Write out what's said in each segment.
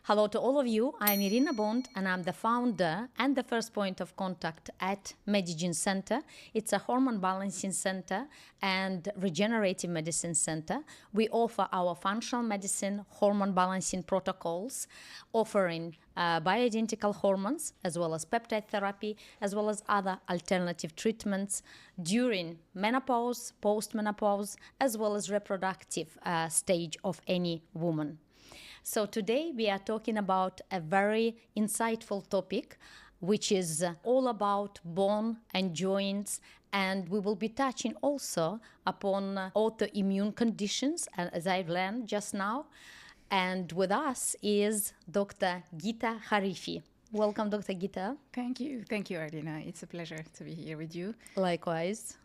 Hello to all of you. I'm Irina Bond, and I'm the founder and the first point of contact at Medi-Gyn Center. It's a hormone balancing center and regenerative medicine center. We offer our functional medicine hormone balancing protocols, offering bioidentical hormones, as well as peptide therapy, as well as other alternative treatments during menopause, post-menopause, as well as reproductive stage of any woman. So today we are talking about a very insightful topic, which is all about bone and joints, and we will be touching also upon autoimmune conditions, as I've learned just now. And with us is Dr. Ghita Harifi. Welcome, Dr. Ghita. Thank you, Irina. It's a pleasure to be here with you. Likewise.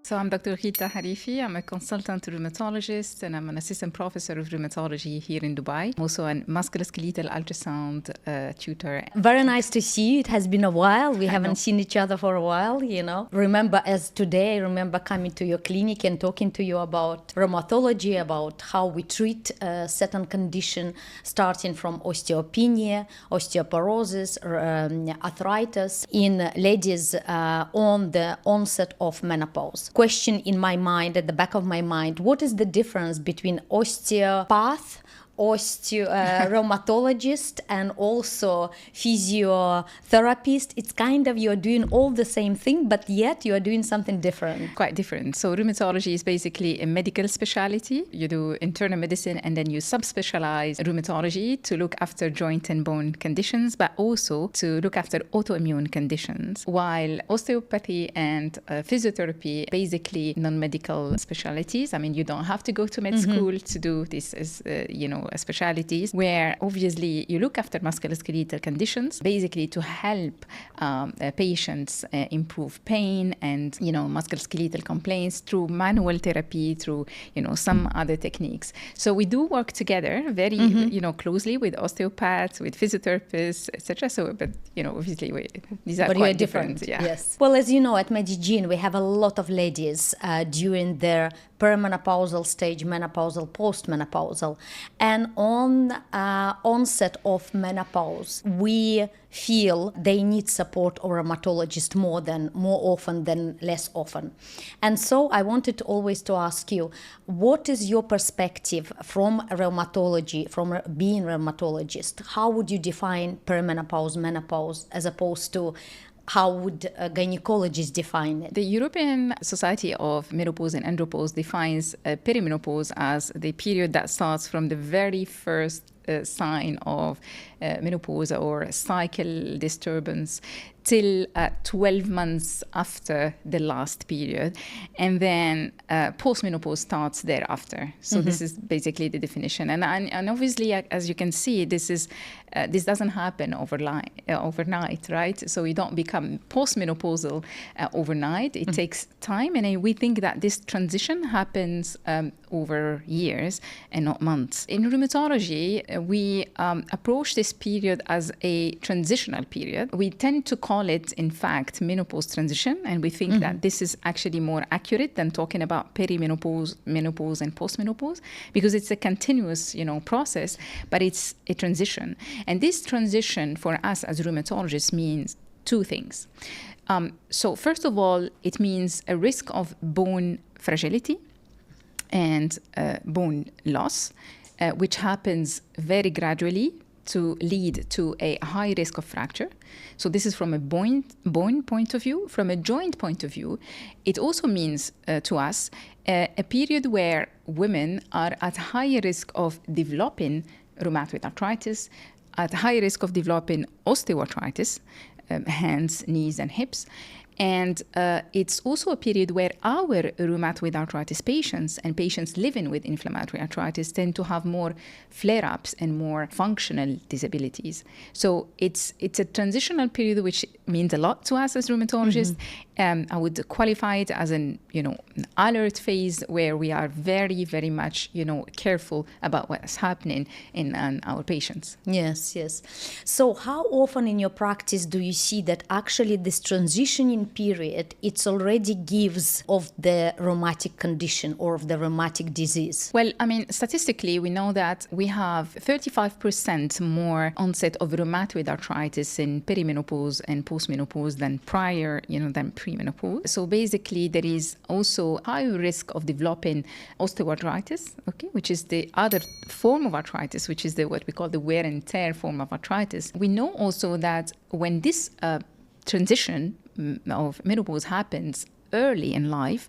So I'm Dr. Ghita Harifi. I'm a consultant rheumatologist and I'm an assistant professor of rheumatology here in Dubai. I'm also a musculoskeletal ultrasound tutor. Very nice to see you. It has been a while. We haven't seen each other for a while, you know. Remember I remember coming to your clinic and talking to you about rheumatology, about how we treat a certain condition, starting from osteopenia, osteoporosis, arthritis in ladies on the onset of menopause. Question in my mind, at the back of my mind, what is the difference between osteopath, rheumatologist, and also physiotherapist? It's kind of, you're doing all the same thing, but yet you're doing something different. Quite different. So rheumatology is basically a medical specialty. You do internal medicine and then you subspecialize rheumatology to look after joint and bone conditions, but also to look after autoimmune conditions. While osteopathy and physiotherapy, basically non-medical specialties. I mean, you don't have to go to med school to do this as, specialities where obviously you look after musculoskeletal conditions, basically to help patients improve pain and, musculoskeletal complaints through manual therapy, through, some other techniques. So we do work together very, closely with osteopaths, with physiotherapists, etc. So, but, obviously these are quite different. Yeah. Yes. Well, as you know, at Medi-Gyn, we have a lot of ladies during their perimenopausal stage, menopausal, postmenopausal. And on onset of menopause, we feel they need support of a rheumatologist more often than less often. And so I wanted always to ask you, what is your perspective from rheumatology, from being a rheumatologist? How would you define perimenopause, menopause, as opposed to how would a gynecologist define it? The European Society of Menopause and Andropause defines perimenopause as the period that starts from the very first sign of menopause or cycle disturbance till 12 months after the last period. And then postmenopause starts thereafter. So this is basically the definition. And obviously, as you can see, this doesn't happen overnight, right? So you don't become postmenopausal overnight. It takes time. And we think that this transition happens over years and not months. In rheumatology, we approach this period as a transitional period. We tend to call it, in fact, menopause transition, and we think that this is actually more accurate than talking about perimenopause, menopause, and postmenopause, because it's a continuous, process, but it's a transition. And this transition for us as rheumatologists means two things. So first of all, it means a risk of bone fragility and bone loss, which happens very gradually to lead to a high risk of fracture. So this is from a bone point of view. From a joint point of view, it also means to us a period where women are at higher risk of developing rheumatoid arthritis, at high risk of developing osteoarthritis, hands, knees, and hips. And it's also a period where our rheumatoid arthritis patients and patients living with inflammatory arthritis tend to have more flare-ups and more functional disabilities. So it's a transitional period which means a lot to us as rheumatologists. I would qualify it as an alert phase where we are very, very much careful about what's happening in our patients. Yes. So how often in your practice do you see that actually this transitioning period, it's already gives of the rheumatic condition or of the rheumatic disease? Well, I mean, statistically, we know that we have 35% more onset of rheumatoid arthritis in perimenopause and postmenopause than than premenopause. So basically, there is also higher risk of developing osteoarthritis, which is the other form of arthritis, which is what we call the wear and tear form of arthritis. We know also that when this transition of menopause happens early in life,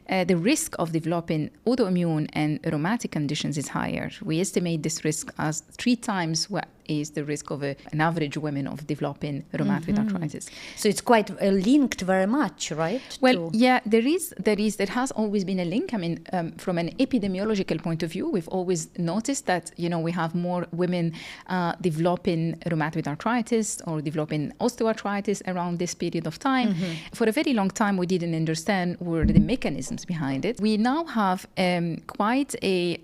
the risk of developing autoimmune and rheumatic conditions is higher. We estimate this risk as 3 times what is the risk of an average woman of developing rheumatoid arthritis. So it's quite linked very much, right? Well, yeah, there has always been a link. I mean, from an epidemiological point of view, we've always noticed that, we have more women developing rheumatoid arthritis or developing osteoarthritis around this period of time. For a very long time, we didn't understand what were the mechanisms behind it. We now have quite a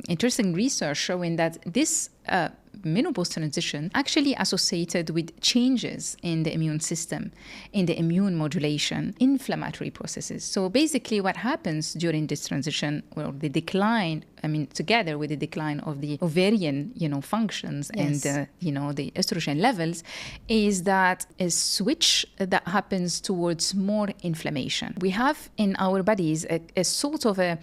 interesting research showing that this menopause transition actually associated with changes in the immune system, in the immune modulation, inflammatory processes. So basically what happens during this transition, or the decline, together with the decline of the ovarian, functions and, the estrogen levels, is that a switch that happens towards more inflammation. We have in our bodies a sort of a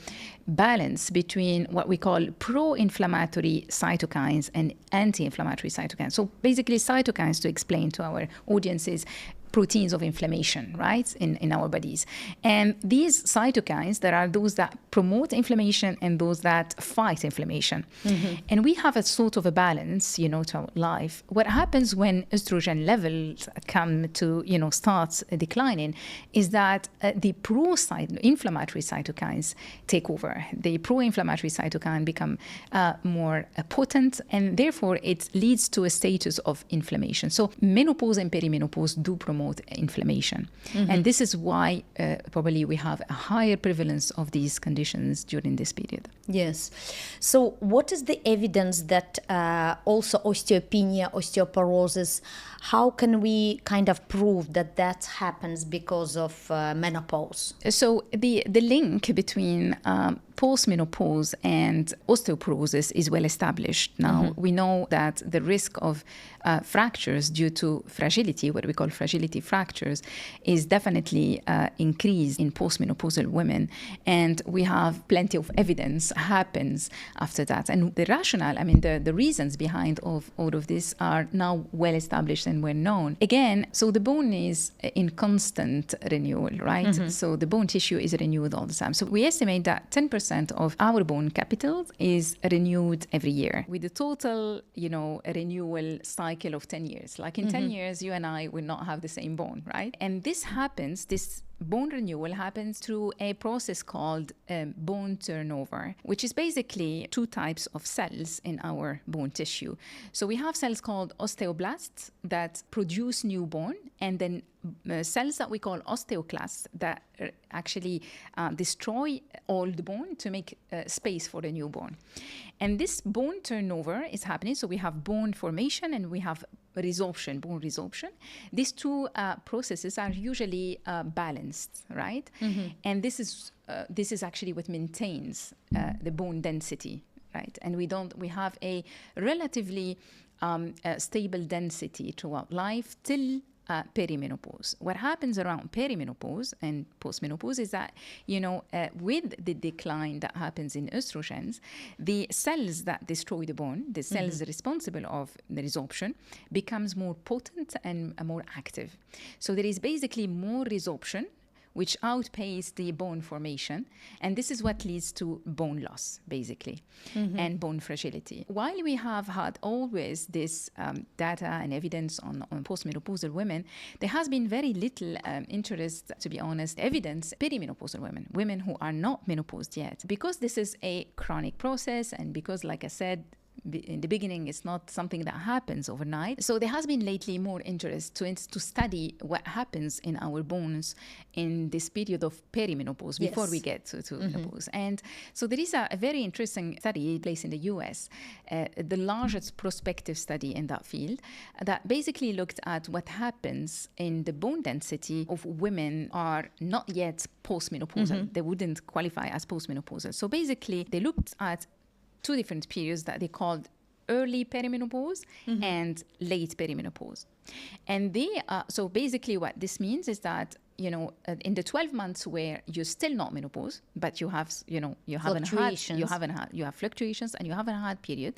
balance between what we call pro-inflammatory cytokines and anti-inflammatory cytokines. So basically cytokines, to explain to our audiences, proteins of inflammation, right, in our bodies. And these cytokines, there are those that promote inflammation and those that fight inflammation. And we have a sort of a balance, to our life. What happens when estrogen levels come to, starts declining is that the pro-inflammatory cytokines take over. The pro-inflammatory cytokine become more potent, and therefore it leads to a status of inflammation. So menopause and perimenopause do promote inflammation. And this is why probably we have a higher prevalence of these conditions during this period. Yes. So what is the evidence that also osteopenia, osteoporosis, how can we kind of prove that that happens because of menopause? So the link between postmenopause and osteoporosis is well established now. We know that the risk of fractures due to fragility, what we call fragility fractures, is definitely increased in postmenopausal women. And we have plenty of evidence happens after that. And the rationale, the reasons behind all of this are now well established and well known. Again, so the bone is in constant renewal, right? So the bone tissue is renewed all the time. So we estimate that 10% of our bone capital is renewed every year, with a total, renewal cycle of 10 years. Like in 10 years, you and I will not have the same bone, right? And this bone renewal happens through a process called bone turnover, which is basically 2 types of cells in our bone tissue. So we have cells called osteoblasts that produce new bone, and then cells that we call osteoclasts that actually destroy old bone to make space for the new bone. And this bone turnover is happening. So we have bone formation and we have resorption, bone resorption. These 2 processes are usually balanced, right? And this is actually what maintains the bone density, right? And we have a relatively stable density throughout life till perimenopause. What happens around perimenopause and postmenopause is that, with the decline that happens in estrogens, the cells that destroy the bone, the cells responsible of the resorption, becomes more potent and more active. So there is basically more resorption, which outpace the bone formation. And this is what leads to bone loss, basically, and bone fragility. While we have had always this data and evidence on postmenopausal women, there has been very little interest, to be honest, evidence perimenopausal women who are not menopaused yet. Because this is a chronic process, and because, like I said, in the beginning, it's not something that happens overnight. So there has been lately more interest to study what happens in our bones in this period of perimenopause before we get to menopause. And so there is a very interesting study placed in the US, the largest prospective study in that field, that basically looked at what happens in the bone density of women are not yet postmenopausal. They wouldn't qualify as postmenopausal. So basically, they looked at two different periods that they called early perimenopause and late perimenopause. And so basically what this means is that, in the 12 months where you're still not menopause, but you have, you have fluctuations and you haven't had period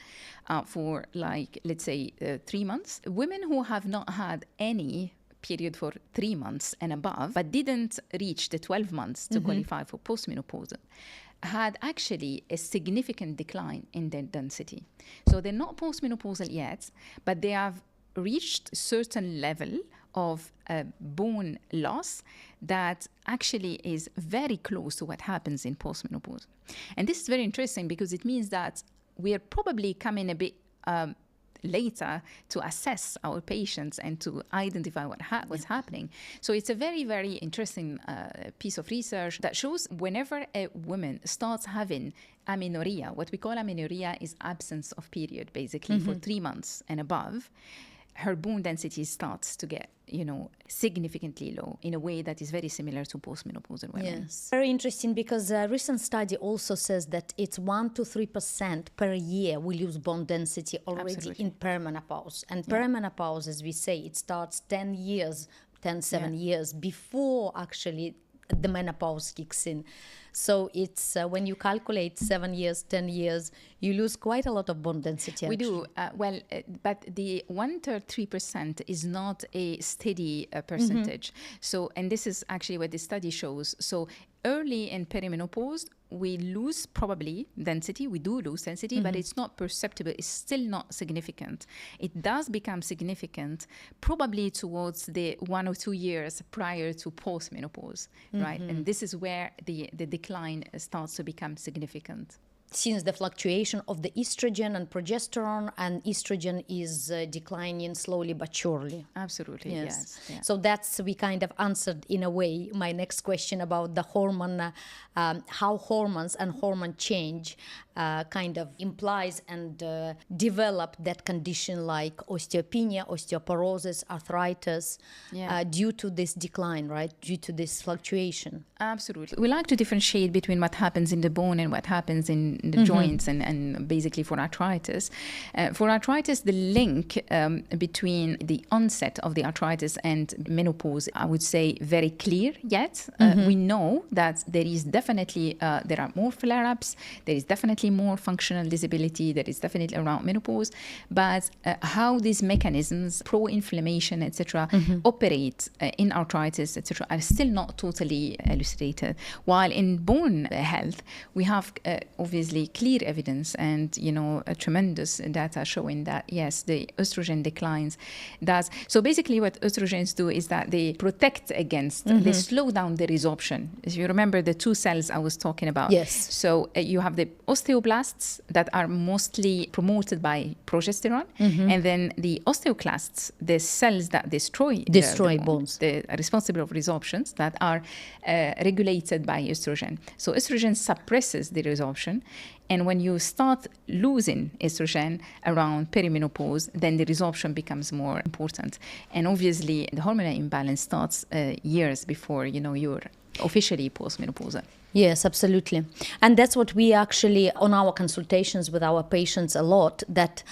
for like, let's say 3 months. Women who have not had any period for 3 months and above, but didn't reach the 12 months to qualify for postmenopausal, had actually a significant decline in their density. So they're not postmenopausal yet, but they have reached a certain level of bone loss that actually is very close to what happens in postmenopause. And this is very interesting because it means that we are probably coming a bit later to assess our patients and to identify what's happening. So it's a very, very interesting piece of research that shows whenever a woman starts having amenorrhea, what we call amenorrhea is absence of period, basically, for 3 months and above, her bone density starts to get, significantly low in a way that is very similar to postmenopausal women. Yes. Very interesting, because a recent study also says that it's 1 to 3% per year we lose bone density already in perimenopause. And perimenopause, as we say, it starts 7 years before actually the menopause kicks in. So it's when you calculate 7 years, 10 years, you lose quite a lot of bone density. We do. But the 1/3, 3% is not a steady percentage. So, and this is actually what the study shows. So early in perimenopause, we lose probably density. We do lose density, but it's not perceptible. It's still not significant. It does become significant probably towards the 1 or 2 years prior to postmenopause, right? And this is where the decline starts to become significant. Since the fluctuation of the estrogen and progesterone, and estrogen is declining slowly but surely. Absolutely, yes. Yeah. So we kind of answered in a way my next question about the hormone, how hormones and hormone change kind of implies and develop that condition like osteopenia, osteoporosis, arthritis, due to this decline, right? Due to this fluctuation. Absolutely. We like to differentiate between what happens in the bone and what happens in the joints and basically for arthritis. For arthritis, the link between the onset of the arthritis and menopause, I would say very clear yet. We know that there is definitely, there are more flare-ups, there is definitely more functional disability, there is definitely around menopause, but how these mechanisms, pro-inflammation, etc., operate in arthritis, etc., are still not totally elucidated. While in bone health, we have obviously clear evidence and, tremendous data showing that, yes, the estrogen declines. So basically what estrogens do is that they protect against, they slow down the resorption. If you remember the 2 cells I was talking about. Yes. So you have the osteoblasts that are mostly promoted by progesterone, and then the osteoclasts, the cells that destroy the bones, the responsible of resorptions that are regulated by estrogen. So estrogen suppresses the resorption. And when you start losing estrogen around perimenopause, then the resorption becomes more important. And obviously, the hormonal imbalance starts years before, you're officially postmenopausal. Yes, absolutely. And that's what we actually, on our consultations with our patients a lot, that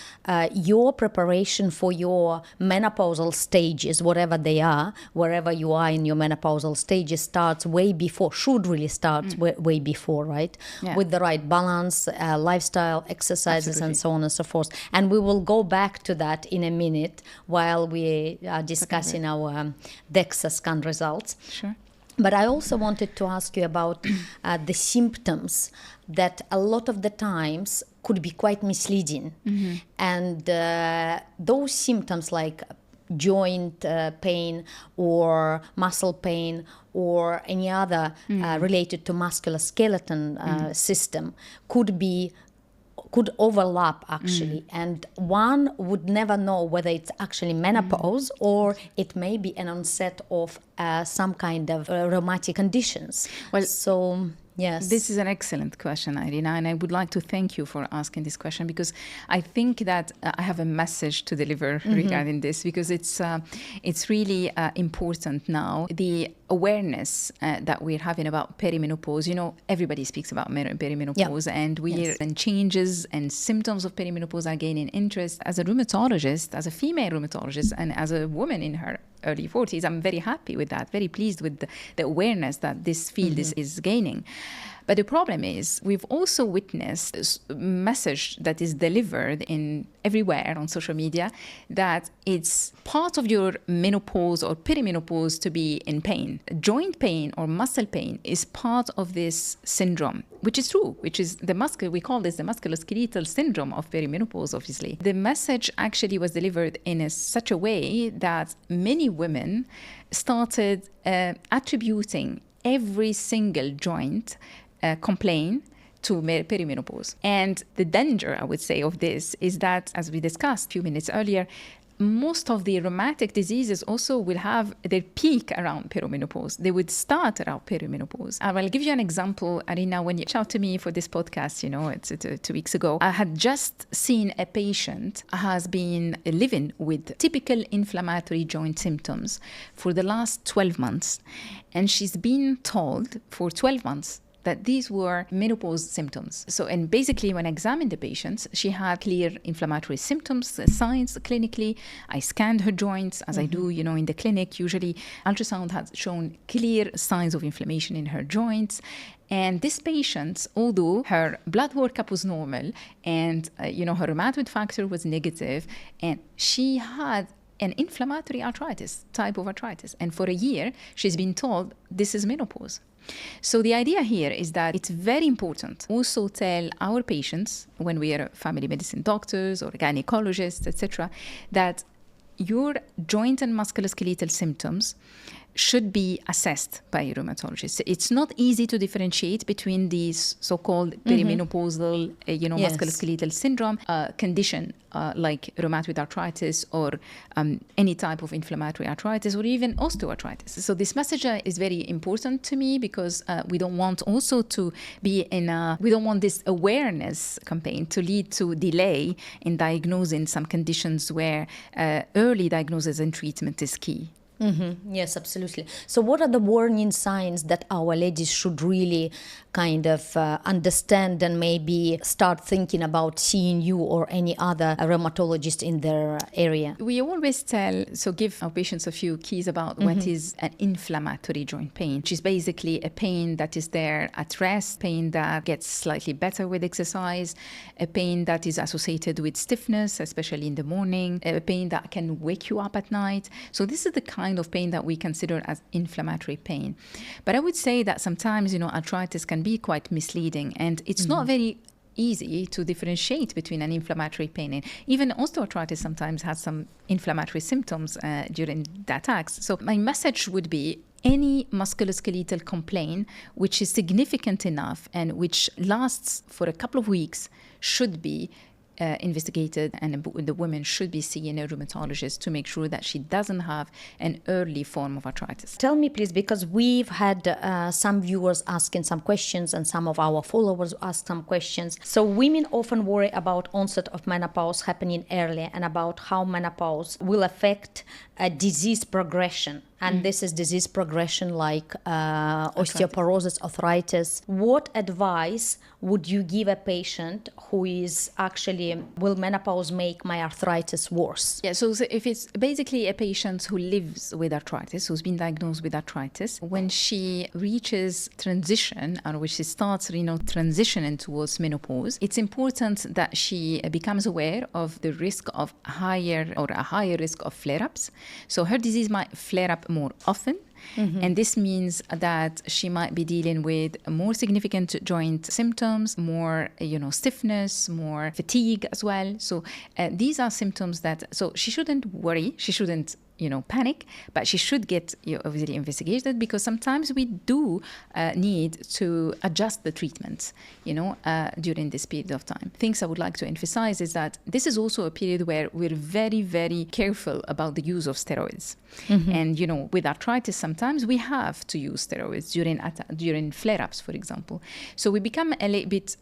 your preparation for your menopausal stages, whatever they are, wherever you are in your menopausal stages, starts way before, should really start way before, right? Yeah. With the right balance, lifestyle, exercises, and so on and so forth. And we will go back to that in a minute while we are discussing our DEXA Scan results. Sure. But I also wanted to ask you about the symptoms that a lot of the times could be quite misleading. And those symptoms like joint pain or muscle pain or any could overlap actually, and one would never know whether it's actually menopause or it may be an onset of some kind of rheumatic conditions. Well, so yes, this is an excellent question, Irina, and I would like to thank you for asking this question, because I think that I have a message to deliver regarding this, because it's really important now. The awareness that we're having about perimenopause, everybody speaks about perimenopause, and changes and symptoms of perimenopause are gaining interest. As a rheumatologist, as a female rheumatologist, and as a woman in her early 40s, I'm very happy with that, very pleased with the awareness that this field is gaining. But the problem is, we've also witnessed a message that is delivered in everywhere on social media that it's part of your menopause or perimenopause to be in pain. Joint pain or muscle pain is part of this syndrome, which is true, which is we call this the musculoskeletal syndrome of perimenopause, obviously. The message actually was delivered in such a way that many women started attributing every single joint complaint to perimenopause. And the danger, I would say, of this is that, as we discussed a few minutes earlier, most of the rheumatic diseases also will have their peak around perimenopause. They would start around perimenopause. I will give you an example, Arina. When you reached out to me for this podcast, it's 2 weeks ago, I had just seen a patient who has been living with typical inflammatory joint symptoms for the last 12 months. And she's been told for 12 months that these were menopause symptoms. So, and basically when I examined the patients, she had clear inflammatory symptoms, signs clinically. I scanned her joints as I do, in the clinic. Usually ultrasound has shown clear signs of inflammation in her joints. And this patient, although her blood workup was normal and, her rheumatoid factor was negative, and she had an inflammatory arthritis, type of arthritis. And for a year, she's been told this is menopause. So the idea here is that it's very important also tell our patients, when we are family medicine doctors or gynecologists, etc., that your joint and musculoskeletal symptoms should be assessed by a rheumatologist. It's not easy to differentiate between these so-called perimenopausal, musculoskeletal syndrome condition like rheumatoid arthritis or any type of inflammatory arthritis or even osteoarthritis. So this message is very important to me because we don't want also to be we don't want this awareness campaign to lead to delay in diagnosing some conditions where early diagnosis and treatment is key. Yes, absolutely. So what are the warning signs that our ladies should really kind of understand and maybe start thinking about seeing you or any other rheumatologist in their area? We always give our patients a few keys about what is an inflammatory joint pain, which is basically a pain that is there at rest, pain that gets slightly better with exercise, a pain that is associated with stiffness, especially in the morning, a pain that can wake you up at night. So this is the kind of pain that we consider as inflammatory pain. But I would say that sometimes, arthritis can be quite misleading, and it's not very easy to differentiate between an inflammatory pain. And even osteoarthritis sometimes has some inflammatory symptoms during the attacks. So my message would be any musculoskeletal complaint which is significant enough and which lasts for a couple of weeks should be investigated, and the woman should be seeing a rheumatologist to make sure that she doesn't have an early form of arthritis. Tell me, please, because we've had some viewers asking some questions and some of our followers ask some questions. So women often worry about onset of menopause happening early and about how menopause will affect disease progression. And this is disease progression like osteoporosis, arthritis. What advice would you give a patient who is actually, will menopause make my arthritis worse? Yeah, so if it's basically a patient who lives with arthritis, who's been diagnosed with arthritis, when she reaches transition, or when she starts, transitioning towards menopause, it's important that she becomes aware of the risk of a higher risk of flare-ups. So her disease might flare up more often. And this means that she might be dealing with more significant joint symptoms, more, stiffness, more fatigue as well. So these are symptoms so she shouldn't worry. She shouldn't panic, but she should get obviously investigated, because sometimes we do need to adjust the treatment, during this period of time. Things I would like to emphasize is that this is also a period where we're very, very careful about the use of steroids. And, with arthritis, sometimes we have to use steroids during flare-ups, for example. So we become a little bit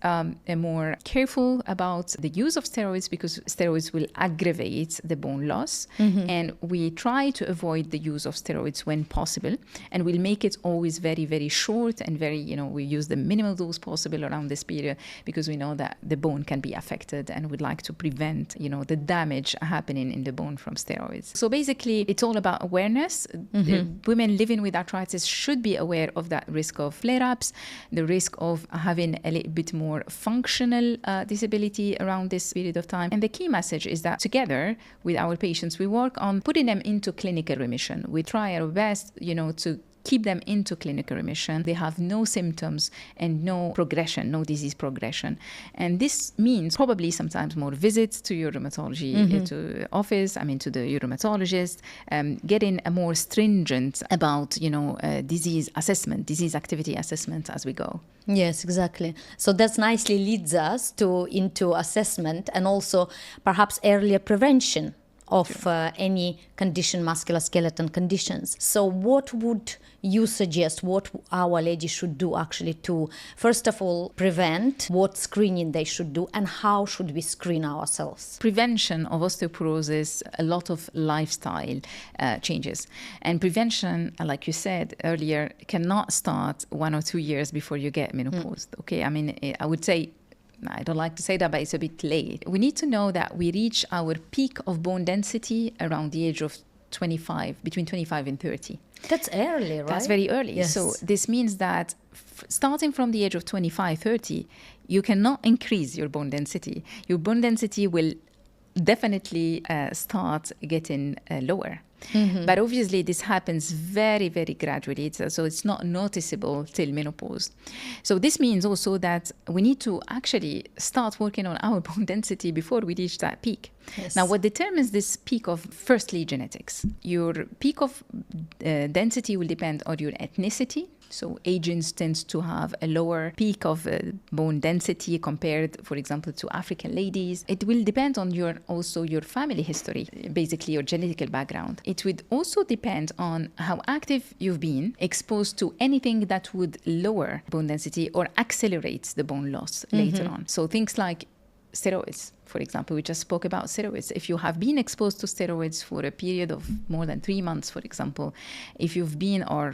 more careful about the use of steroids, because steroids will aggravate the bone loss. And we try to avoid the use of steroids when possible. And we'll make it always very, very short and very, we use the minimal dose possible around this period, because we know that the bone can be affected, and we'd like to prevent, the damage happening in the bone from steroids. So basically, it's all about awareness. Women living with arthritis should be aware of that risk of flare-ups, the risk of having a little bit more functional disability around this period of time. And the key message is that together with our patients, we work on putting them into clinical remission. We try our best, to keep them into clinical remission. They have no symptoms and no progression, no disease progression. And this means probably sometimes more visits to your rheumatology to office, to the rheumatologist, getting a more stringent about, disease assessment, disease activity assessment as we go. Yes, exactly. So that nicely leads us into assessment and also perhaps earlier prevention of any condition, musculoskeletal conditions. So what would you suggest, what our ladies should do actually to, first of all, prevent, what screening they should do, and how should we screen ourselves? Prevention of osteoporosis, a lot of lifestyle changes. And prevention, like you said earlier, cannot start 1 or 2 years before you get menopause. Okay, I would say, I don't like to say that, but it's a bit late. We need to know that we reach our peak of bone density around the age of 25, between 25 and 30. That's early, right? That's very early. Yes. So this means that starting from the age of 25, 30, you cannot increase your bone density. Your bone density will definitely start getting lower. But obviously this happens very, very gradually, so it's not noticeable till menopause. So this means also that we need to actually start working on our bone density before we reach that peak. Yes. Now, what determines this peak of, firstly, genetics. Your peak of density will depend on your ethnicity. So Asians tend to have a lower peak of bone density compared, for example, to African ladies. It will depend on your family history, basically your genetic background. It would also depend on how active you've been, exposed to anything that would lower bone density or accelerate the bone loss later on. So things like steroids, for example, we just spoke about steroids. If you have been exposed to steroids for a period of more than 3 months, for example, if you've been, or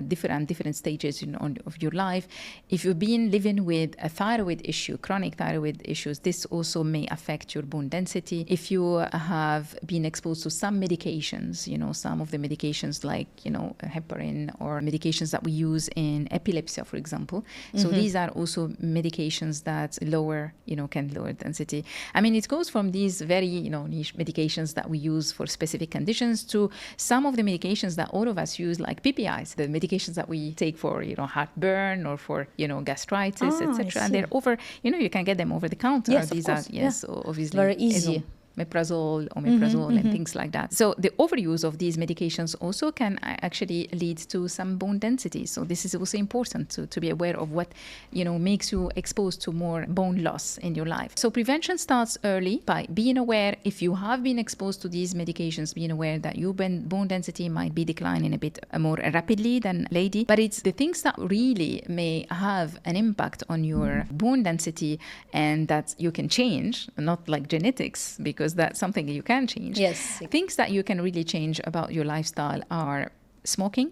different stages of your life, if you've been living with a thyroid issue, chronic thyroid issues, this also may affect your bone density. If you have been exposed to some medications, some of the medications like heparin, or medications that we use in epilepsy, for example. So these are also medications that can lower density. It goes from these very, niche medications that we use for specific conditions to some of the medications that all of us use, like PPIs, the medications that we take for, heartburn or for, gastritis, etc. And they're over, you can get them over the counter. Yes, these of course. are, so obviously very easy. Omeprazole, and things like that. So the overuse of these medications also can actually lead to some bone density. So this is also important to be aware of what, makes you exposed to more bone loss in your life. So prevention starts early by being aware, if you have been exposed to these medications, being aware that your bone density might be declining a bit more rapidly than lady. But it's the things that really may have an impact on your bone density and that you can change, not like genetics, because that's something you can change. Yes. Things that you can really change about your lifestyle are smoking.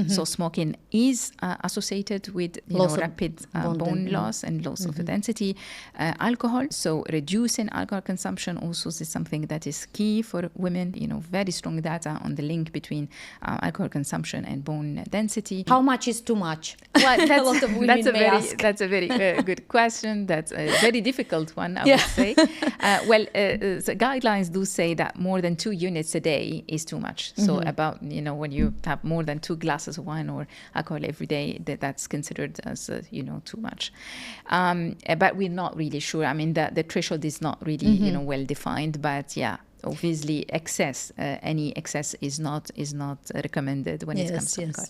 So smoking is associated with rapid bone loss and loss of density. Alcohol, so reducing alcohol consumption also is something that is key for women. Very strong data on the link between alcohol consumption and bone density. How much is too much? Well, A lot of women may ask. That's a very good question. That's a very difficult one, I would say. The guidelines do say that more than 2 units a day is too much. So about, when you have more than 2 glasses of wine or alcohol every day, that's considered as too much. But we're not really sure. The threshold is not really well defined. But obviously any excess is not recommended when it comes to alcohol.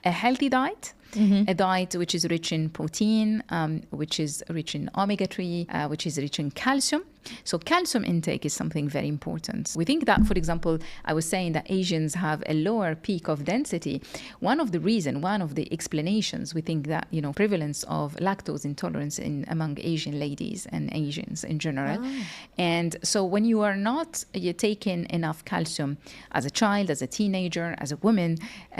A healthy diet. A diet which is rich in protein, which is rich in omega-3, which is rich in calcium. So calcium intake is something very important. We think that, for example, I was saying that Asians have a lower peak of density. One of the explanations, we think that, prevalence of lactose intolerance among Asian ladies and Asians in general. And so when you're taking enough calcium as a child, as a teenager, as a woman,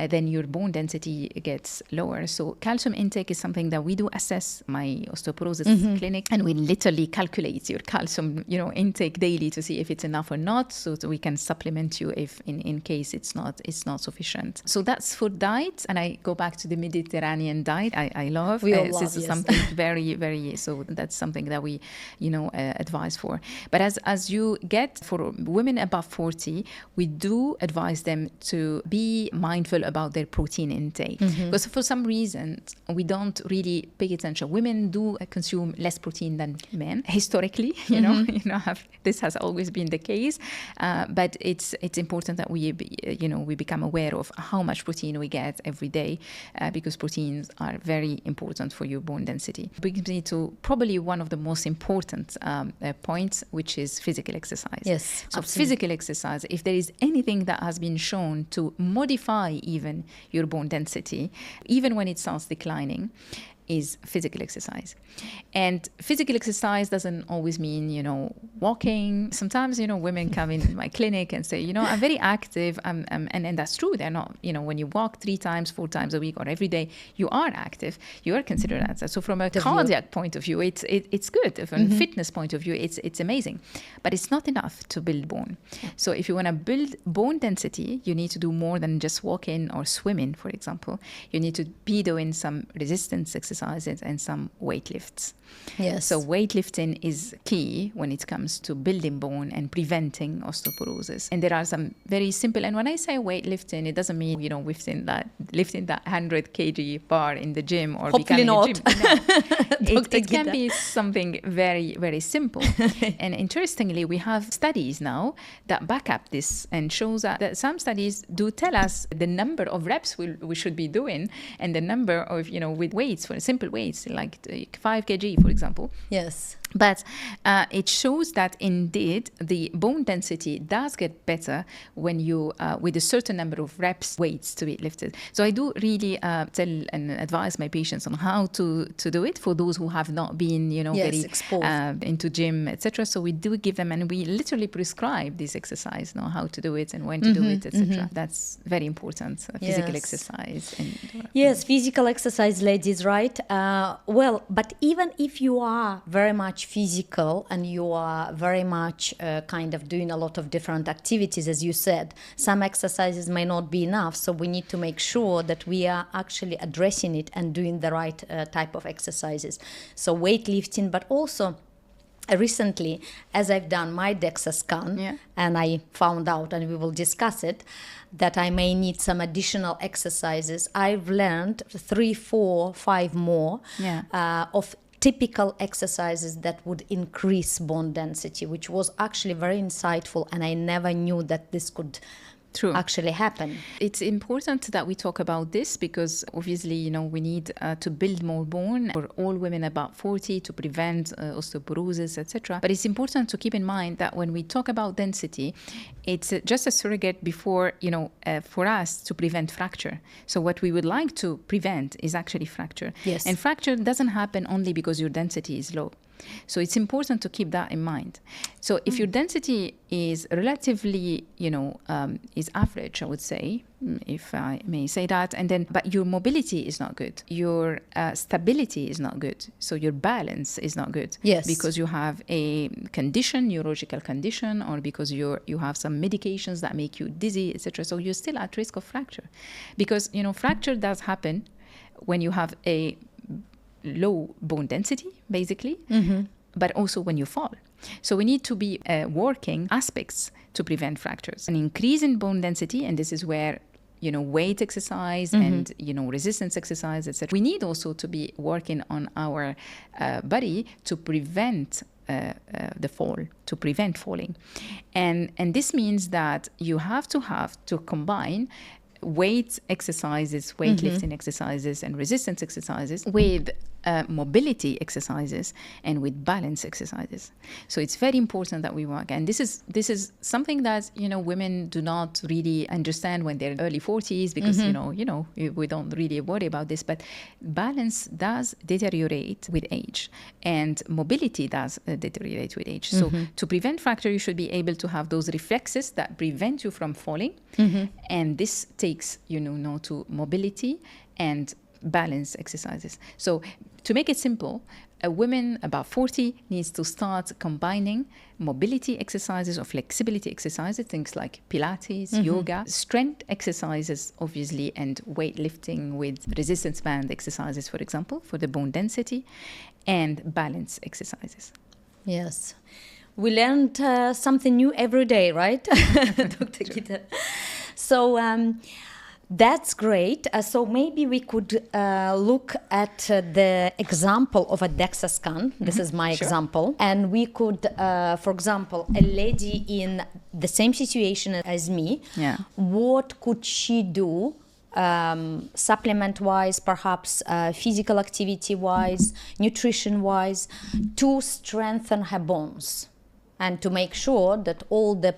then your bone density gets lower. So calcium intake is something that we do assess my osteoporosis clinic, and we literally calculate your calcium intake daily to see if it's enough or not, so that we can supplement you if in case it's not sufficient. So that's food diet, and I go back to the Mediterranean diet. I love. We all love, this is something very, very. So that's something that we advise for. But as you get for women above 40, we do advise them to be mindful about their protein intake, because for some reason we don't really pay attention. Women do consume less protein than men historically. This has always been the case, but it's important that we become aware of how much protein we get every day, because proteins are very important for your bone density. Brings me to probably one of the most important points, which is physical exercise. Yes, so absolutely. Physical exercise, if there is anything that has been shown to modify even your bone density, even when it starts declining, is physical exercise. And physical exercise doesn't always mean, walking. Sometimes, women come in my clinic and say, I'm very active. And that's true. They're not, when you walk 3 times, 4 times a week or every day, you are active. You are considered active. So from a cardiac point of view, it's good. From a fitness point of view, it's amazing. But it's not enough to build bone. So if you want to build bone density, you need to do more than just walking or swimming, for example. You need to be doing some resistance exercises and some weight lifts. Yes. So weightlifting is key when it comes to building bone and preventing osteoporosis. And there are some very simple, and when I say weightlifting, it doesn't mean, lifting that 100 kg bar in the gym or hopefully becoming not. a gym. No. it can Ghita. be something very, very simple. And interestingly, we have studies now that back up this and shows that some studies do tell us the number of reps we should be doing, and the number of, with weights, for simple weights, like 5 kg, for example. Yes. But it shows that indeed the bone density does get better when you, with a certain number of reps, weights to be lifted. So I do really tell and advise my patients on how to do it for those who have not been, very exposed into gym, etc. So we do give them, and we literally prescribe this exercise, how to do it and when to do it, etc. That's very important. Physical exercise. Yes, physical exercise, ladies, right? But even if you are very much physical and you are very much kind of doing a lot of different activities, as you said, some exercises may not be enough. So we need to make sure that we are actually addressing it and doing the right type of exercises. So weightlifting, but also recently, as I've done my DEXA scan, and I found out, and we will discuss it, that I may need some additional exercises. I've learned 3, 4, 5 more of typical exercises that would increase bone density, which was actually very insightful, and I never knew that this could actually happen. It's important that we talk about this because obviously, we need to build more bone for all women about 40 to prevent osteoporosis, etc. But it's important to keep in mind that when we talk about density, it's just a surrogate before, for us to prevent fracture. So what we would like to prevent is actually fracture. Yes. And fracture doesn't happen only because your density is low. So it's important to keep that in mind. So if your density is relatively, is average, I would say, if I may say that, but your mobility is not good, your stability is not good, so your balance is not good. Yes. Because you have a condition, neurological condition, or because you have some medications that make you dizzy, etc. So you're still at risk of fracture, because fracture does happen when you have a low bone density, basically, but also when you fall. So we need to be working aspects to prevent fractures. An increase in bone density, and this is where weight exercise and resistance exercise, etc. We need also to be working on our body to prevent the fall, to prevent falling. And this means that you have to combine weight exercises, weightlifting exercises, and resistance exercises with mobility exercises and with balance exercises. So it's very important that we work. And this is something that, women do not really understand when they're early 40s, because, we don't really worry about this. But balance does deteriorate with age, and mobility does deteriorate with age. So to prevent fracture, you should be able to have those reflexes that prevent you from falling. And this takes, to mobility and balance exercises. So to make it simple, a woman about 40 needs to start combining mobility exercises or flexibility exercises, things like Pilates, yoga, strength exercises, obviously, and weightlifting with resistance band exercises, for example, for the bone density, and balance exercises. Yes. We learned something new every day, right, Dr. Ghita? So that's great. So maybe we could look at the example of a DEXA scan. This is my example. And we could, for example, a lady in the same situation as me, what could she do supplement-wise, perhaps physical activity-wise, nutrition-wise, to strengthen her bones? And to make sure that all the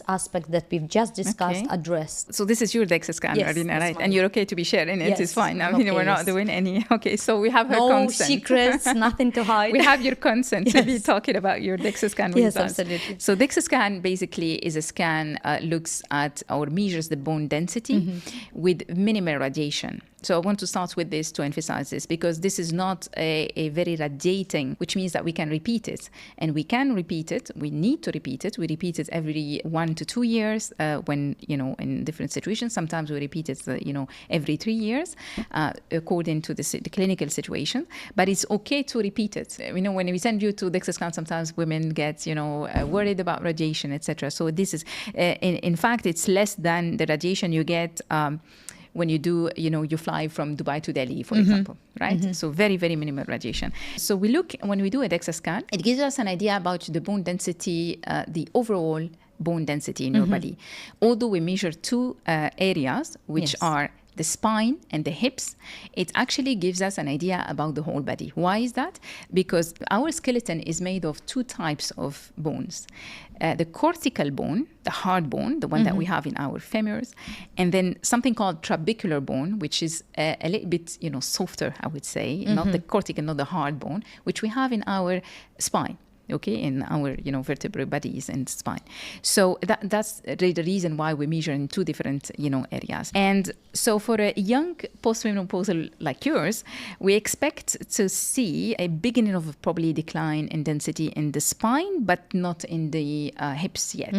aspects that we've just discussed addressed. So this is your DEXA scan, yes, Arina, right? And you're okay to be sharing it. Yes, it's fine. I mean, we're not doing any. Okay, so we have her consent. No secrets, nothing to hide. We have your consent to be talking about your DEXA scan with us. Yes, absolutely. So DEXA scan basically is a scan looks at or measures the bone density with minimal radiation. So I want to start with this to emphasize this, because this is not a very radiating, which means that we can repeat it. And we can repeat it. We need to repeat it. We repeat it every 1 to 2 years when, in different situations. Sometimes we repeat it, every 3 years according to the clinical situation. But it's okay to repeat it. When we send you to DEXA scan, sometimes women get, worried about radiation, etc. So this is, in fact, it's less than the radiation you get when you do, you fly from Dubai to Delhi, for example, right? So very, very minimal radiation. So when we do a DEXA scan, it gives us an idea about the bone density, the overall bone density in your body. Although we measure two areas, which are the spine and the hips, it actually gives us an idea about the whole body. Why is that? Because our skeleton is made of two types of bones. The cortical bone, the hard bone, the one that we have in our femurs, and then something called trabecular bone, which is a little bit, softer, I would say, not the cortical, not the hard bone, which we have in our spine. In our, vertebrate bodies and spine. So that's the reason why we measure in two different, areas. And so for a young postmenopausal like yours, we expect to see a beginning of probably decline in density in the spine, but not in the hips yet,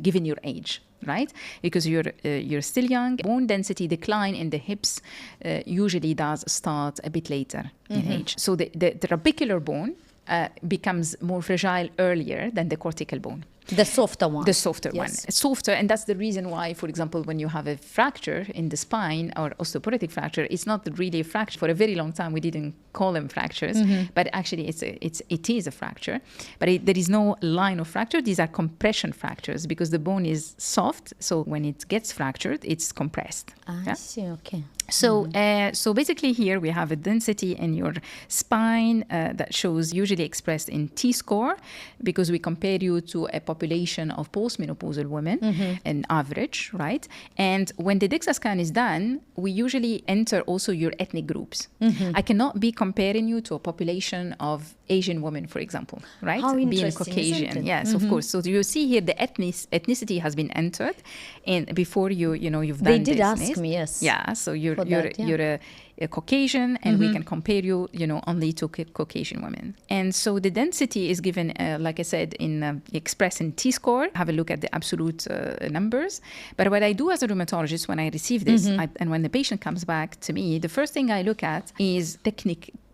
given your age. Right? Because you're still young. Bone density decline in the hips usually does start a bit later in age. So the trabecular bone becomes more fragile earlier than the cortical bone. The softer one. The softer one. It's softer, and that's the reason why, for example, when you have a fracture in the spine or osteoporotic fracture, it's not really a fracture. For a very long time, we didn't call them fractures, but actually it is a fracture. But there is no line of fracture. These are compression fractures because the bone is soft. So when it gets fractured, it's compressed. I see, okay. So basically here we have a density in your spine that shows usually expressed in T-score, because we compare you to a population of postmenopausal women, an average, right? And when the DEXA scan is done, we usually enter also your ethnic groups. I cannot be comparing you to a population of Asian women, for example, right? How being interesting, Caucasian, isn't it? yes, of course. So you see here the ethnicity has been entered, and before you've done this. They did ask me, yes. Yeah, so you're a Caucasian, and we can compare you, only to Caucasian women. And so the density is given, like I said, in expressed in T-score. Have a look at the absolute numbers. But what I do as a rheumatologist when I receive this, and when the patient comes back to me, the first thing I look at is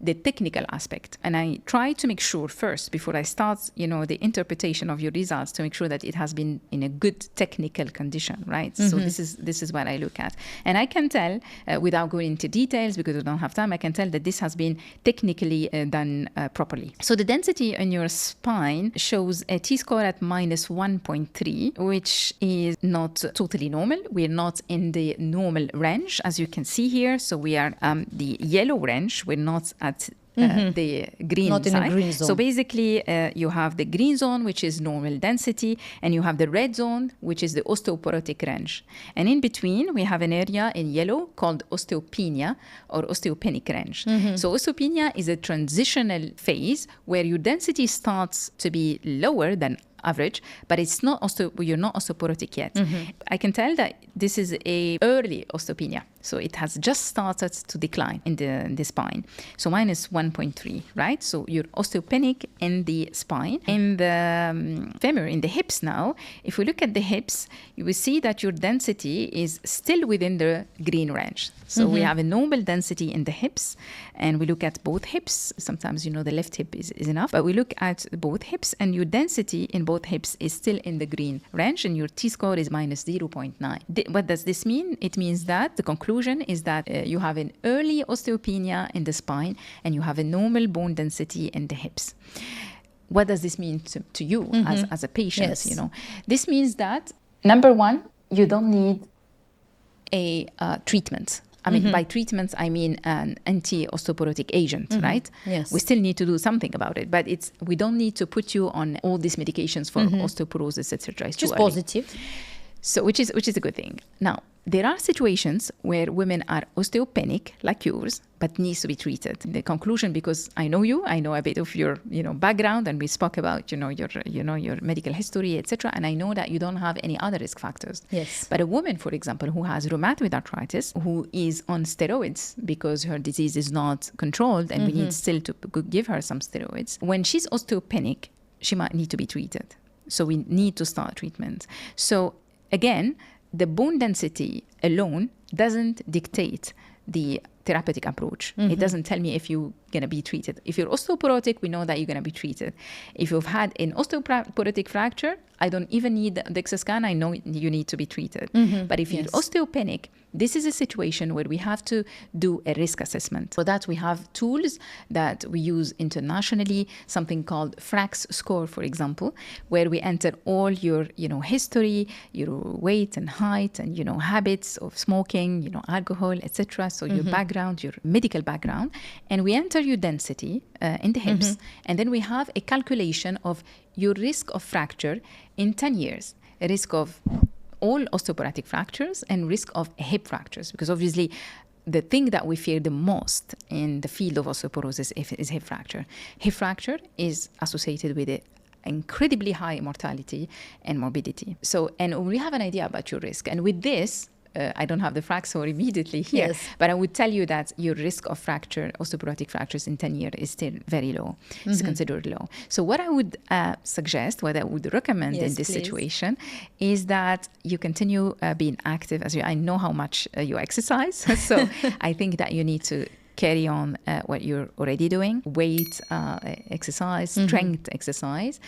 the technical aspect. And I try to make sure first, before I start, the interpretation of your results, to make sure that it has been in a good technical condition, right? So this is what I look at. And I can tell, without going into details because we don't have time, I can tell that this has been technically done properly. So the density in your spine shows a T-score at minus 1.3, which is not totally normal. We're not in the normal range, as you can see here. So we are the yellow range. We're not at the green Not side. in the green zone. So basically, you have the green zone, which is normal density, and you have the red zone, which is the osteoporotic range. And in between, we have an area in yellow called osteopenia or osteopenic range. So osteopenia is a transitional phase where your density starts to be lower than average, but it's not you're not osteoporotic yet. I can tell that this is a early osteopenia. So it has just started to decline in the spine. So minus 1.3, right? So you're osteopenic in the spine. In the femur, in the hips now, if we look at the hips, you will see that your density is still within the green range. So we have a normal density in the hips, and we look at both hips. Sometimes, the left hip is enough, but we look at both hips, and your density in both hips is still in the green range, and your T-score is minus 0.9. What does this mean? It means that the conclusion is that you have an early osteopenia in the spine, and you have a normal bone density in the hips. What does this mean to you as a patient? Yes. This means that, number one, you don't need a treatment. I mean, by treatments, I mean an anti-osteoporotic agent, right? Yes. We still need to do something about it, but we don't need to put you on all these medications for osteoporosis, etc. It's Just too early. positive. So, which is a good thing. Now, there are situations where women are osteopenic, like yours, but needs to be treated. The conclusion, because I know you, I know a bit of your, background, and we spoke about, your medical history, etc. And I know that you don't have any other risk factors. Yes. But a woman, for example, who has rheumatoid arthritis, who is on steroids because her disease is not controlled, and we need still to give her some steroids. When she's osteopenic, she might need to be treated. So we need to start treatment. So again, the bone density alone doesn't dictate the therapeutic approach. It doesn't tell me if you're going to be treated. If you're osteoporotic, we know that you're going to be treated. If you've had an osteoporotic fracture, I don't even need the DEXA scan. I know you need to be treated. But if you're osteopenic, this is a situation where we have to do a risk assessment. For that, we have tools that we use internationally, something called FRAX score, for example, where we enter all your, history, your weight and height, and, habits of smoking, alcohol, etc. So your background, your medical background, and we enter your density in the hips, and then we have a calculation of your risk of fracture in 10 years, a risk of all osteoporotic fractures and risk of hip fractures, because obviously the thing that we fear the most in the field of osteoporosis is hip fracture. Hip fracture is associated with incredibly high mortality and morbidity. So, and we have an idea about your risk, and with this, I don't have the FRAX score immediately here, but I would tell you that your risk of fracture, osteoporotic fractures in 10 years is still very low. It's considered low. So what I would suggest, what I would recommend in this situation is that you continue being active. I know how much you exercise. So I think that you need to carry on what you're already doing. Weight exercise, strength exercise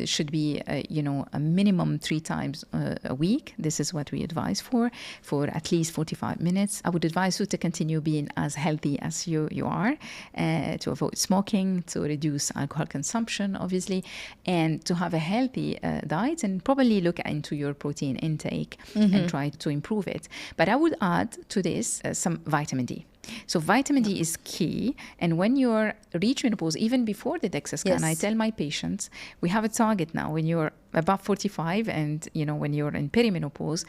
should be, a minimum 3 times a week. This is what we advise for at least 45 minutes. I would advise you to continue being as healthy as you are, to avoid smoking, to reduce alcohol consumption, obviously, and to have a healthy diet, and probably look into your protein intake and try to improve it. But I would add to this some vitamin D. So vitamin D is key. And when you're reach menopause, even before the DEXA scan, I tell my patients, we have a target now. When you're above 45 and, when you're in perimenopause,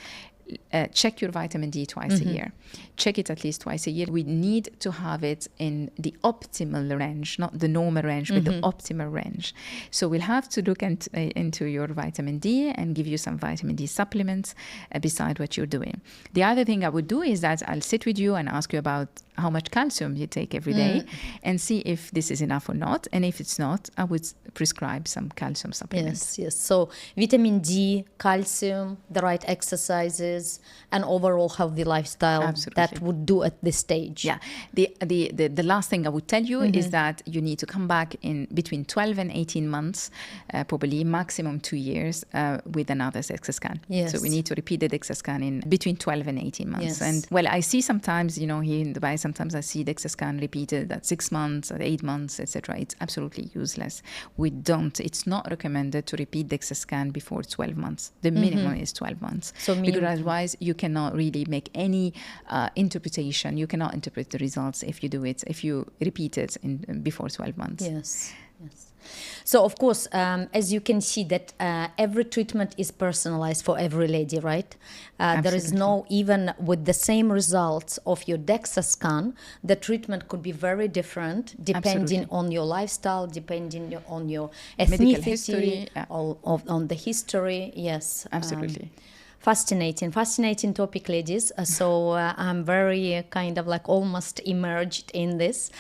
check your vitamin D twice a year. Check it at least twice a year. We need to have it in the optimal range, not the normal range, but the optimal range. So we'll have to look into your vitamin D and give you some vitamin D supplements beside what you're doing. The other thing I would do is that I'll sit with you and ask you about how much calcium you take every day and see if this is enough or not. And if it's not, I would prescribe some calcium supplements. Yes. So vitamin D, calcium, the right exercises, exercises, and overall healthy lifestyle that would do at this stage. Yeah. The last thing I would tell you is that you need to come back in between 12 and 18 months, probably maximum 2 years, with another DEXA scan. Yes. So we need to repeat the DEXA scan in between 12 and 18 months. Yes. And well, I see sometimes, here in Dubai, sometimes I see DEXA scan repeated at 6 months, at 8 months, etc. It's absolutely useless. It's not recommended to repeat DEXA scan before 12 months. The minimum is 12 months. So because otherwise you cannot really make any interpretation. You cannot interpret the results if you repeat it before 12 months. Yes. So, of course, as you can see that every treatment is personalized for every lady, right? There is no, even with the same results of your DEXA scan, the treatment could be very different depending on your lifestyle, depending on your ethnicity, history, on the history. Yes. Absolutely. Fascinating topic, ladies. So I'm very kind of like almost immersed in this.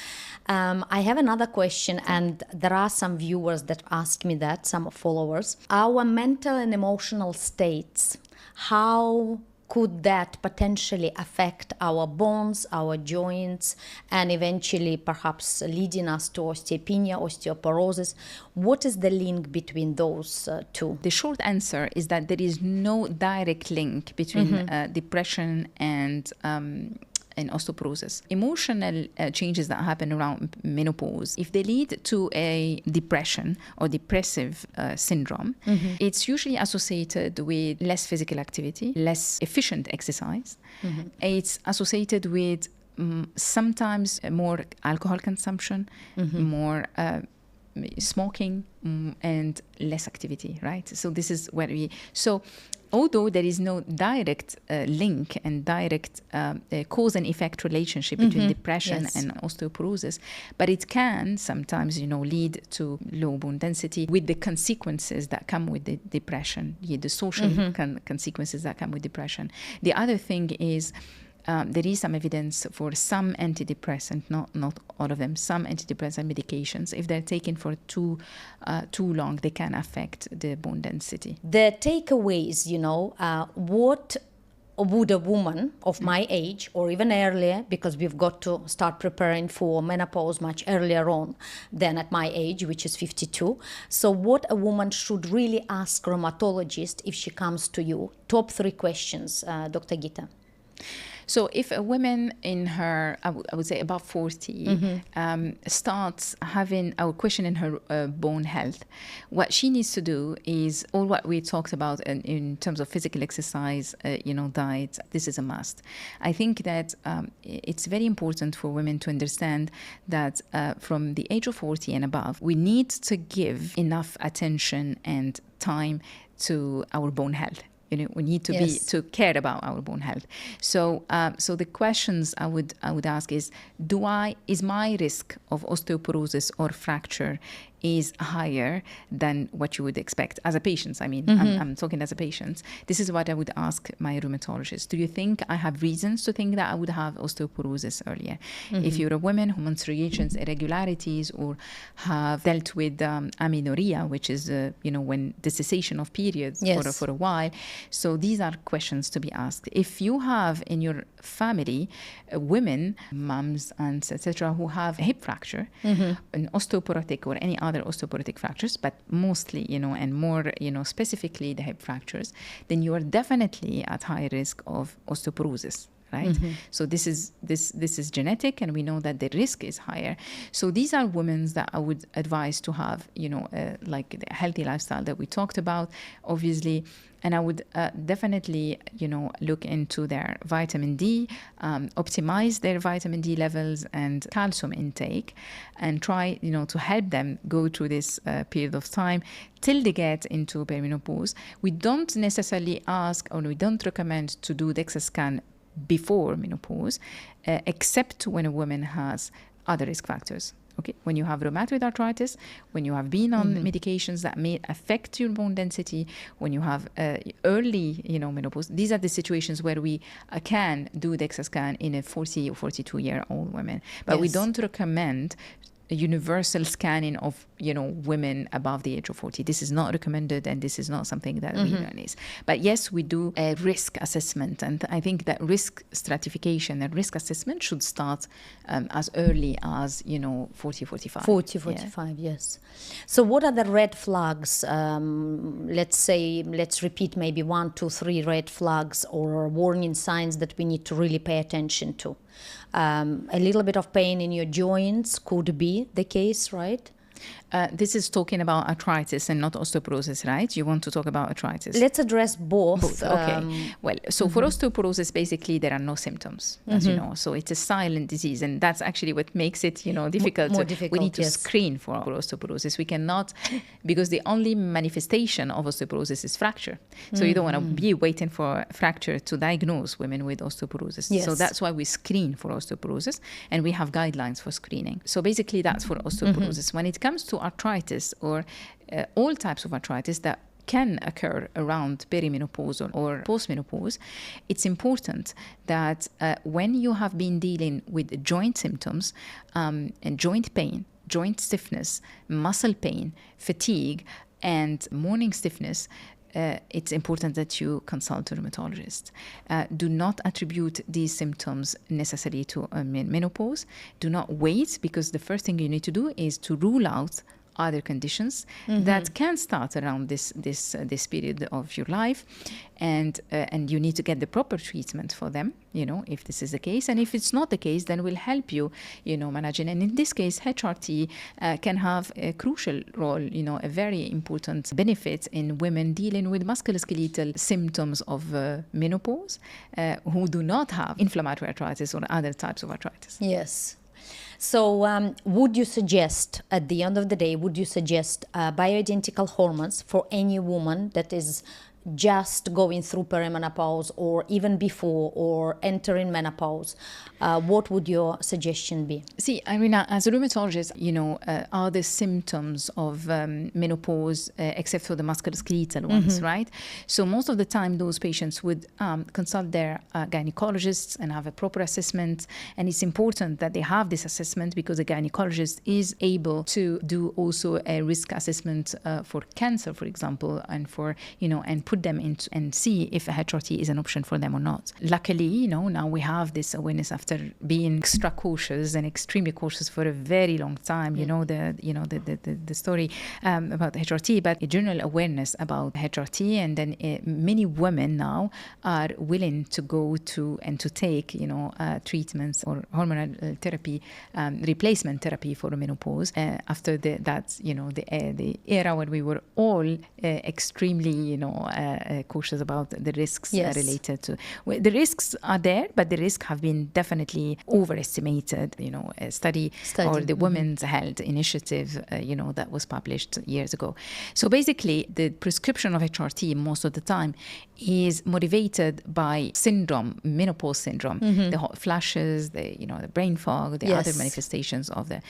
I have another question, and there are some viewers that ask me that, some followers. Our mental and emotional states, how could that potentially affect our bones, our joints, and eventually perhaps leading us to osteopenia, osteoporosis? What is the link between those two? The short answer is that there is no direct link between depression and osteoporosis. Emotional changes that happen around menopause, if they lead to a depression or depressive syndrome, it's usually associated with less physical activity, less efficient exercise. It's associated with sometimes more alcohol consumption, more smoking, and less activity, right? So this is where although there is no direct link and direct cause and effect relationship between depression and osteoporosis, but it can sometimes, lead to low bone density with the consequences that come with the depression, the social consequences that come with depression. The other thing is there is some evidence for some antidepressant, not all of them, some antidepressant medications, if they're taken for too long, they can affect the bone density. The takeaways, what would a woman of my age or even earlier, because we've got to start preparing for menopause much earlier on than at my age, which is 52. So what a woman should really ask rheumatologist if she comes to you? Top 3 questions, Dr. Ghita. So if a woman in her, I would say about 40, starts having a question in her bone health, what she needs to do is all what we talked about in terms of physical exercise, diet. This is a must. I think that it's very important for women to understand that from the age of 40 and above, we need to give enough attention and time to our bone health. We need to care about our bone health. So the questions I would ask is my risk of osteoporosis or fracture is higher than what you would expect as a patient. I mean, I'm talking as a patient. This is what I would ask my rheumatologist. Do you think I have reasons to think that I would have osteoporosis earlier? If you're a woman who menstruations irregularities or have dealt with amenorrhea, which is when the cessation of periods for a while. So these are questions to be asked. If you have in your family women, moms, aunts, etc., who have a hip fracture, an osteoporotic or any other osteoporotic fractures, but mostly, and more, specifically the hip fractures, then you are definitely at high risk of osteoporosis. Right? So this is genetic, and we know that the risk is higher. So these are women that I would advise to have, like the healthy lifestyle that we talked about, obviously. And I would definitely, look into their vitamin D, optimize their vitamin D levels and calcium intake, and try, to help them go through this period of time till they get into perimenopause. We don't necessarily ask, or we don't recommend to do DEXA scan before menopause, except when a woman has other risk factors. Okay, when you have rheumatoid arthritis, when you have been on medications that may affect your bone density, when you have early, menopause, these are the situations where we can do DEXA scan in a 40 or 42-year-old woman. But we don't recommend a universal scanning of, women above the age of 40. This is not recommended, and this is not something that we is. But yes, we do a risk assessment, and I think that risk stratification and risk assessment should start as early as 40, 45. 40, 45, yes. So what are the red flags? Let's repeat maybe 1, 2, 3 red flags or warning signs that we need to really pay attention to. A little bit of pain in your joints could be the case, right? This is talking about arthritis and not osteoporosis, right? You want to talk about arthritis? Let's address both. Okay. Well, so for osteoporosis, basically, there are no symptoms, as you know. So it's a silent disease. And that's actually what makes it, difficult. More difficult, we need to screen for osteoporosis. We cannot, because the only manifestation of osteoporosis is fracture. So you don't want to be waiting for fracture to diagnose women with osteoporosis. Yes. So that's why we screen for osteoporosis. And we have guidelines for screening. So basically, that's for osteoporosis. When it comes to arthritis or all types of arthritis that can occur around perimenopause or postmenopause, it's important that when you have been dealing with joint symptoms and joint pain, joint stiffness, muscle pain, fatigue, and morning stiffness, it's important that you consult a rheumatologist. Do not attribute these symptoms necessarily to menopause. Do not wait, because the first thing you need to do is to rule out other conditions that can start around this period of your life, and you need to get the proper treatment for them, if this is the case. And if it's not the case, then we'll help you, managing. And in this case, HRT can have a crucial role, a very important benefit in women dealing with musculoskeletal symptoms of menopause who do not have inflammatory arthritis or other types of arthritis. Yes. So would you suggest, at the end of the day, bioidentical hormones for any woman that is just going through perimenopause or even before or entering menopause? What would your suggestion be? See, Irina, as a rheumatologist, are the symptoms of menopause, except for the musculoskeletal ones, right? So most of the time, those patients would consult their gynecologists and have a proper assessment. And it's important that they have this assessment, because a gynecologist is able to do also a risk assessment for cancer, for example, and for, and put them into and see if a HRT is an option for them or not. Luckily, now we have this awareness after being extra cautious and extremely cautious for a very long time. The story about HRT, but a general awareness about HRT, and then many women now are willing to go to and to take treatments or hormonal therapy, replacement therapy for menopause after the era when we were all extremely cautious about the risks related to. The risks are there, but the risks have been definitely overestimated. A study or the Women's Health Initiative, that was published years ago. So basically, the prescription of HRT most of the time is motivated by syndrome, menopause syndrome, the hot flashes, the brain fog, the other manifestations of the.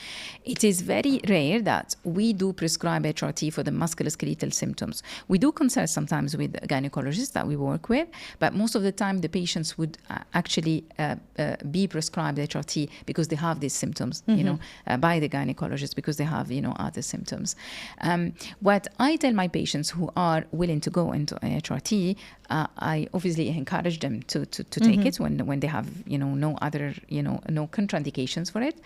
It is very rare that we do prescribe HRT for the musculoskeletal symptoms. We do consult sometimes with gynecologists that we work with, but most of the time the patients would actually be prescribed HRT because they have these symptoms, by the gynecologist, because they have, other symptoms. What I tell my patients who are willing to go into HRT, I obviously encourage them to take it when they have, no other, no contraindications for it.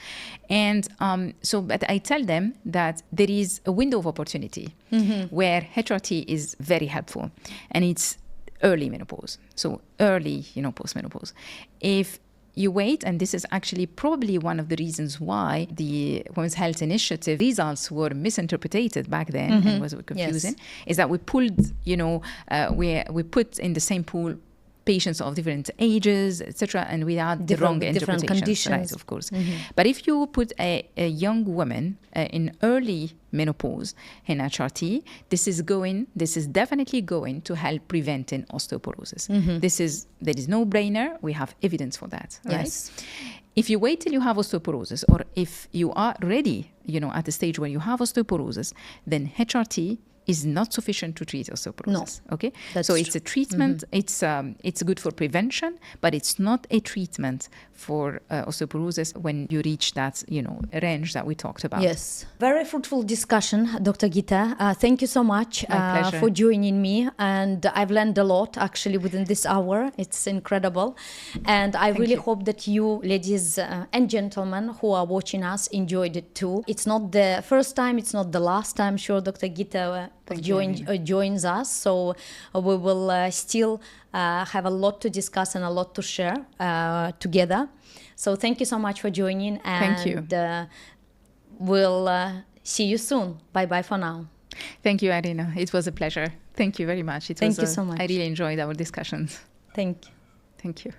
And but I tell them that there is a window of opportunity where HRT is very helpful, and it's early menopause. So early, postmenopause. If you wait, and this is actually probably one of the reasons why the Women's Health Initiative results were misinterpreted back then and was confusing, is that we pulled, we put in the same pool patients of different ages, etc., and we had the wrong interpretations, right, of course. But if you put a young woman in early menopause in HRT, this is definitely going to help preventing osteoporosis. There is no brainer. We have evidence for that, right? Yes. If you wait till you have osteoporosis, or if you are ready, at the stage where you have osteoporosis, then HRT is not sufficient to treat osteoporosis. No, Okay, that's so it's true. a treatment. It's good for prevention, but it's not a treatment for osteoporosis when you reach that range that we talked about. Yes, very fruitful discussion, Dr. Ghita. Thank you so much for joining me, and I've learned a lot actually within this hour. It's incredible, and I really hope that you, ladies and gentlemen who are watching us, enjoyed it too. It's not the first time, it's not the last time. Sure, Dr. Ghita joins us, so we will still have a lot to discuss and a lot to share together. So thank you so much for joining, and thank you. We'll see you soon. Bye bye for now. Thank you, Irina. It was a pleasure. Thank you very much. Thank you so much. I really enjoyed our discussions. Thank you. Thank you.